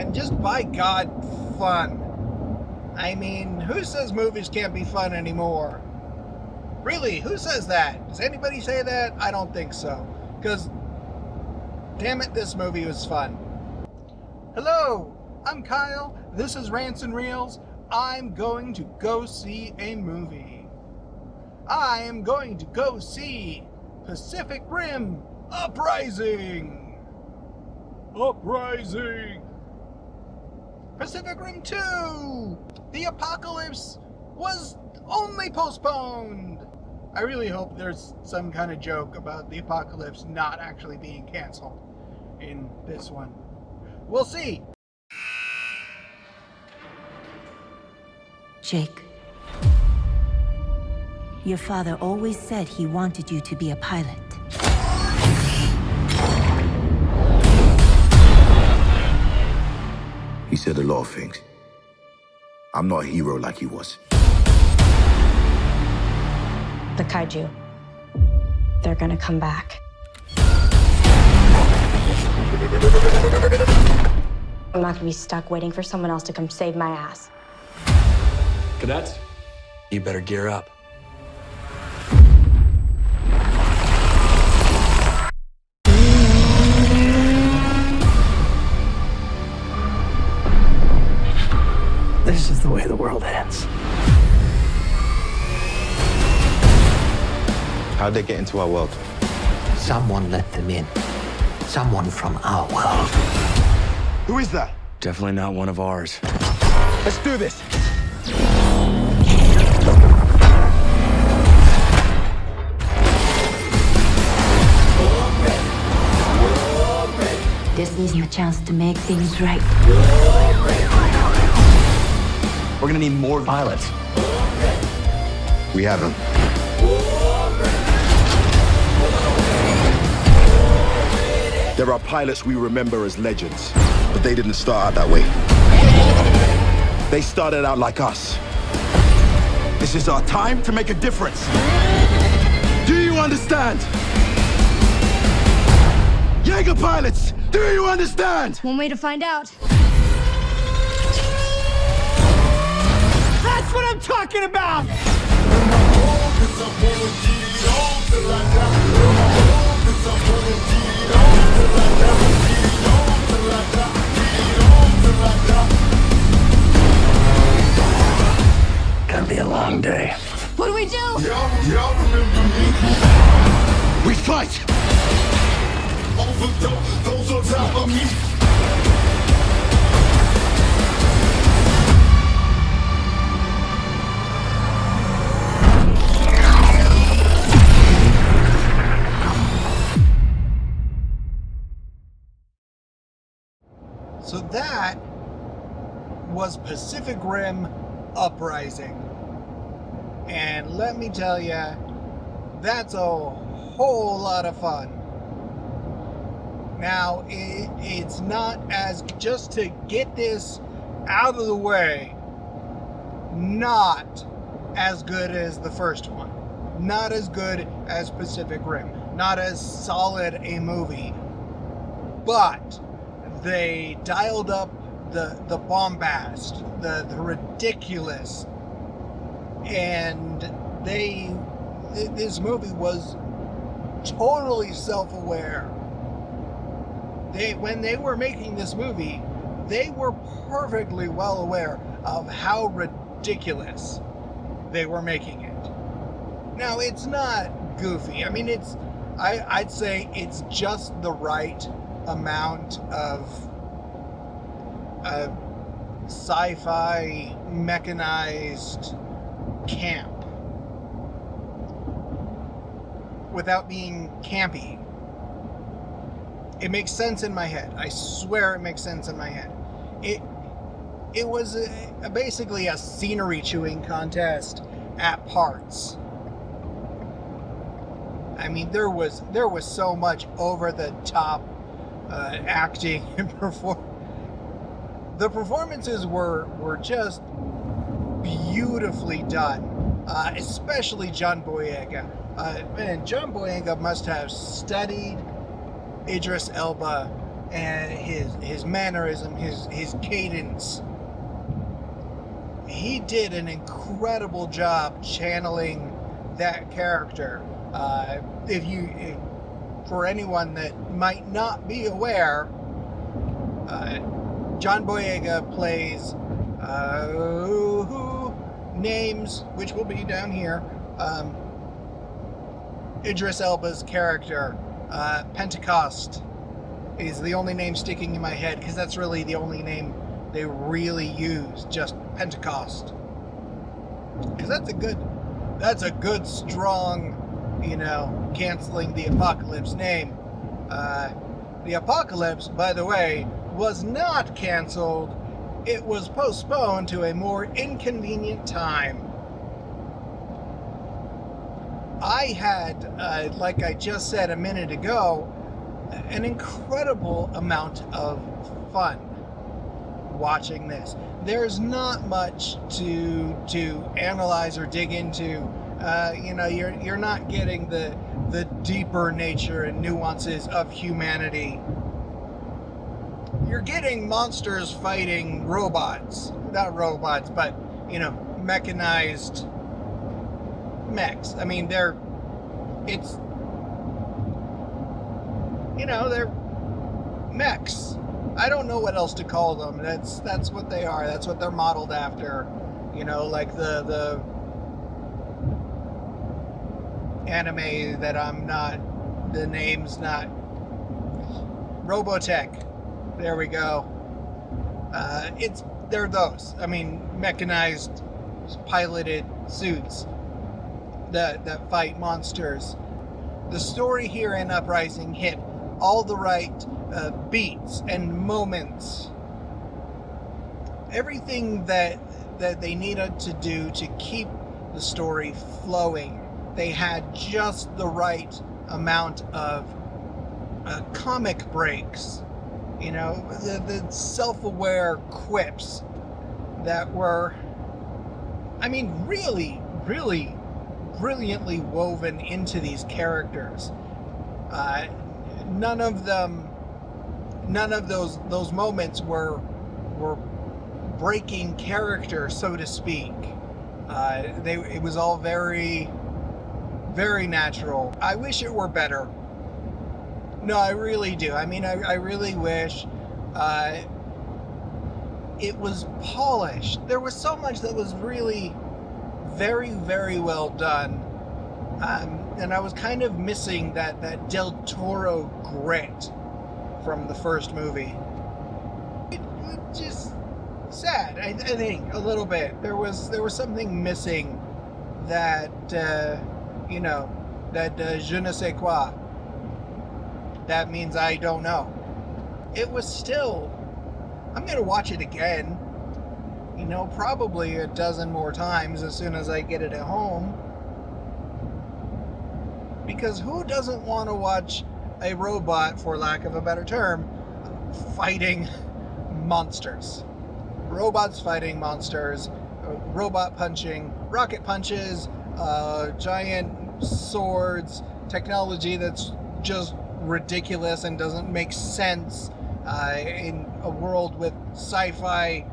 and just by God, fun. I mean, who says movies can't be fun anymore? Really, who says that? Does anybody say that? I don't think so. Because, damn it, this movie was fun. Hello, I'm Kyle. This is Rants and Reels. I'm going to go see a movie. I am going to go see Pacific Rim Uprising. Uprising. Pacific Rim 2. The apocalypse was only postponed. I really hope there's some kind of joke about the apocalypse not actually being canceled in this one. We'll see. Jake, your father always said he wanted you to be a pilot. He said a lot of things. I'm not a hero like he was. The kaiju. They're gonna come back. I'm not gonna be stuck waiting for someone else to come save my ass. Cadets, you better gear up. This is the way the world ends. How'd they get into our world? Someone let them in. Someone from our world. Who is that? Definitely not one of ours. Let's do this. This is your chance to make things right. We're gonna need more pilots. We have them. There are pilots we remember as legends, but they didn't start out that way. They started out like us. This is our time to make a difference. Do you understand? Jaeger pilots, do you understand? One way to find out. That's what I'm talking about! Gonna be a long day. What do we do? We fight! Those on top of me. So that was Pacific Rim Uprising. And let me tell you, that's a whole lot of fun. Now, it's not as, just to get this out of the way, not as good as the first one. Not as good as Pacific Rim. Not as solid a movie. But they dialed up the bombast, the ridiculous, and this movie was totally self-aware. When they were making this movie, they were perfectly well aware of how ridiculous they were making it. Now, it's not goofy. I mean, I'd say it's just the right amount of sci-fi mechanized camp without being campy. It makes sense in my head. I swear it makes sense in my head. It was basically a scenery chewing contest at parts. I mean, there was so much over the top acting and the performances were just beautifully done, especially John Boyega. Man, John Boyega must have studied Idris Elba and his mannerism, his cadence. He did an incredible job channeling that character. For anyone that might not be aware, John Boyega plays names, which will be down here. Idris Elba's character, Pentecost, is the only name sticking in my head because that's really the only name they really use, just Pentecost. Because that's a good strong, canceling the Apocalypse name. The Apocalypse, by the way, was not canceled. It was postponed to a more inconvenient time. I had, like I just said a minute ago, an incredible amount of fun watching this. There's not much to analyze or dig into. You're not getting the deeper nature and nuances of humanity. You're getting monsters fighting robots. Not robots, but, mechanized mechs. I mean, they're mechs. I don't know what else to call them. That's what they are. That's what they're modeled after. Like the anime that I'm not, the name's not, Robotech. There we go. They're those. I mean, mechanized, piloted suits that fight monsters. The story here in Uprising hit all the right beats and moments. Everything that they needed to do to keep the story flowing. They had just the right amount of comic breaks. The self-aware quips that were, really, really brilliantly woven into these characters. None of those moments were breaking character, so to speak. It was all very, very natural. I wish it were better. No, I really do. I really wish it was polished. There was so much that was really very, very well done. And I was kind of missing that Del Toro grit from the first movie. It just sad, I think, a little bit. There was something missing that, that je ne sais quoi. That means I don't know. It was still, I'm going to watch it again, probably a dozen more times as soon as I get it at home. Because who doesn't want to watch a robot, for lack of a better term, fighting monsters? Robots fighting monsters, robot punching, rocket punches, giant swords, technology that's just ridiculous and doesn't make sense in a world with sci-fi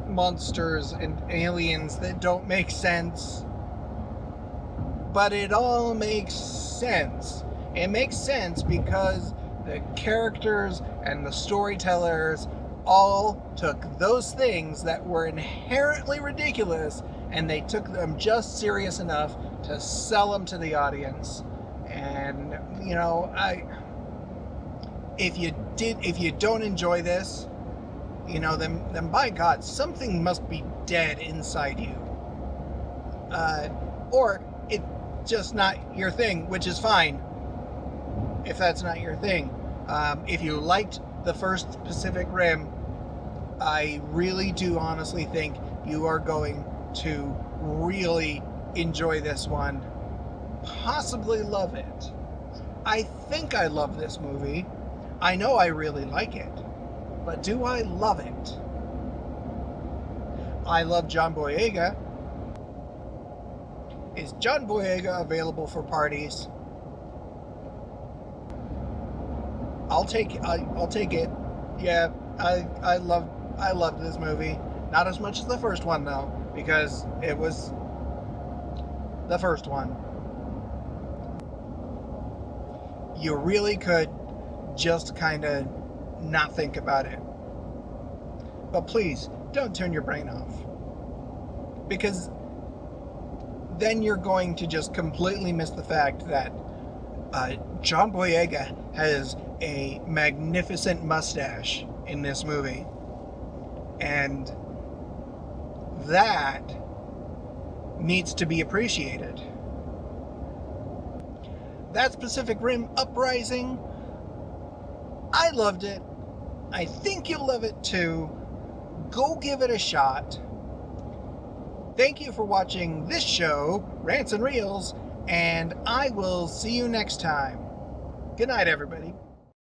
monsters and aliens that don't make sense. But it all makes sense. It makes sense because the characters and the storytellers all took those things that were inherently ridiculous and they took them just serious enough to sell them to the audience. And if you don't enjoy this, then by God, something must be dead inside you. Or it's just not your thing, which is fine if that's not your thing. If you liked the first Pacific Rim, I really do honestly think you are going to really enjoy this one. Possibly love it. I think I love this movie. I know I really like it. But do I love it? I love John Boyega. Is John Boyega available for parties? I'll take it. Yeah, I loved this movie. Not as much as the first one though, because it was the first one. You really could just kind of not think about it. But please, don't turn your brain off. Because then you're going to just completely miss the fact that John Boyega has a magnificent mustache in this movie. And that needs to be appreciated. That's Pacific Rim Uprising. I loved it. I think you'll love it too. Go give it a shot. Thank you for watching this show, Rants and Reels, and I will see you next time. Good night, everybody.